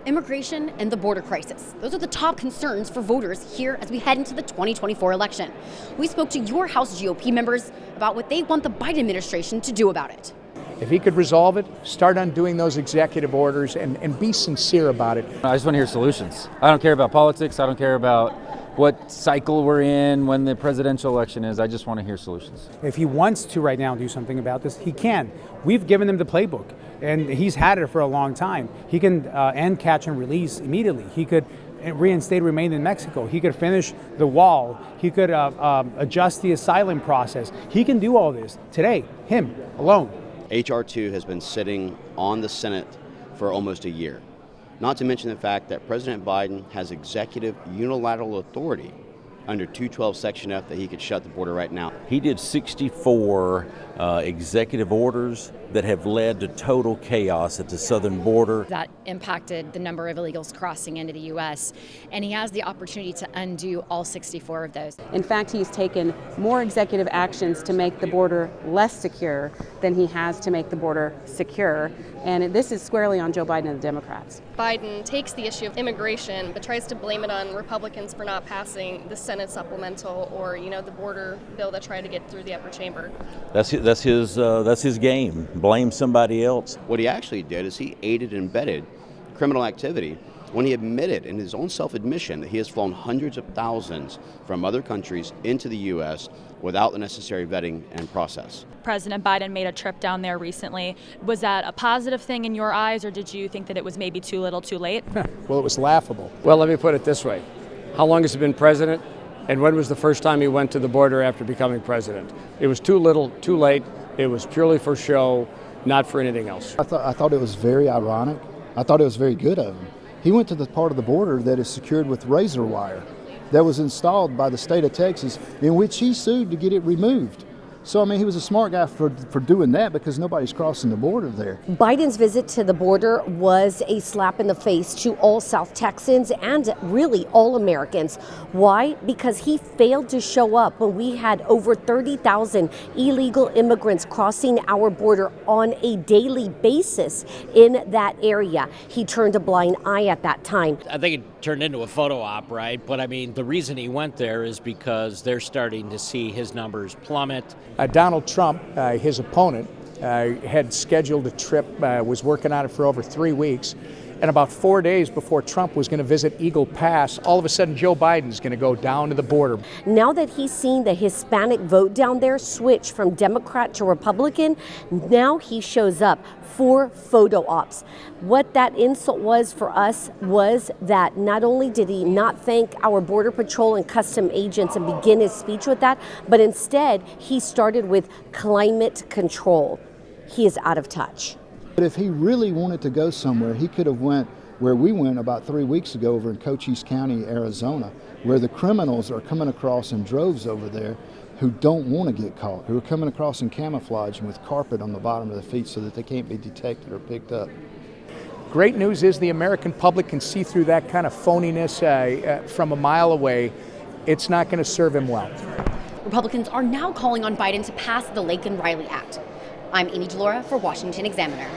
Immigration and the border crisis. Those are the top concerns for voters here as we head into the 2024 election. We spoke to your House GOP members about what they want the Biden administration to do about it. If he could resolve it, start undoing those executive orders and be sincere about it. I just want to hear solutions. I don't care about politics. I don't care about what cycle we're in, when the presidential election is. I just want to hear solutions. If he wants to right now do something about this, he can. We've given him the playbook, and he's had it for a long time. He can end catch and release immediately. He could reinstate remain in Mexico. He could finish the wall. He could adjust the asylum process. He can do all this today, him alone. H.R. 2 has been sitting on the Senate for almost a year. Not to mention the fact that President Biden has executive unilateral authority under 212 Section F that he could shut the border right now. He did 64 executive orders that have led to total chaos at the southern border. That impacted the number of illegals crossing into the U.S., and he has the opportunity to undo all 64 of those. In fact, he's taken more executive actions to make the border less secure than he has to make the border secure, and this is squarely on Joe Biden and the Democrats. Biden takes the issue of immigration but tries to blame it on Republicans for not passing the Senate supplemental or, the border bill that tried to get through the upper chamber. That's his game. Blame somebody else. What he actually did is he aided and abetted criminal activity when he admitted in his own self-admission that he has flown hundreds of thousands from other countries into the U.S. without the necessary vetting and process. President Biden made a trip down there recently. Was that a positive thing in your eyes, or did you think that it was maybe too little too late? Well, it was laughable. Well, let me put it this way. How long has he been president? And when was the first time he went to the border after becoming president? It was too little, too late. It was purely for show, not for anything else. I thought it was very ironic. I thought it was very good of him. He went to the part of the border that is secured with razor wire that was installed by the state of Texas, in which he sued to get it removed. So, he was a smart guy for doing that because nobody's crossing the border there. Biden's visit to the border was a slap in the face to all South Texans and really all Americans. Why? Because he failed to show up when we had over 30,000 illegal immigrants crossing our border on a daily basis in that area. He turned a blind eye at that time. I think it turned into a photo op, right? But the reason he went there is because they're starting to see his numbers plummet. Donald Trump, his opponent, had scheduled a trip, was working on it for over 3 weeks. And about 4 days before Trump was going to visit Eagle Pass, all of a sudden Joe Biden's going to go down to the border. Now that he's seen the Hispanic vote down there switch from Democrat to Republican, now he shows up for photo ops. What that insult was for us was that not only did he not thank our Border Patrol and custom agents and begin his speech with that, but instead he started with climate control. He is out of touch. But if he really wanted to go somewhere, he could have went where we went about 3 weeks ago over in Cochise County, Arizona, where the criminals are coming across in droves over there who don't want to get caught, who are coming across in camouflage and with carpet on the bottom of their feet so that they can't be detected or picked up. Great news is the American public can see through that kind of phoniness from a mile away. It's not going to serve him well. Republicans are now calling on Biden to pass the Laken-Riley Act. I'm Amy DeLaura for Washington Examiner.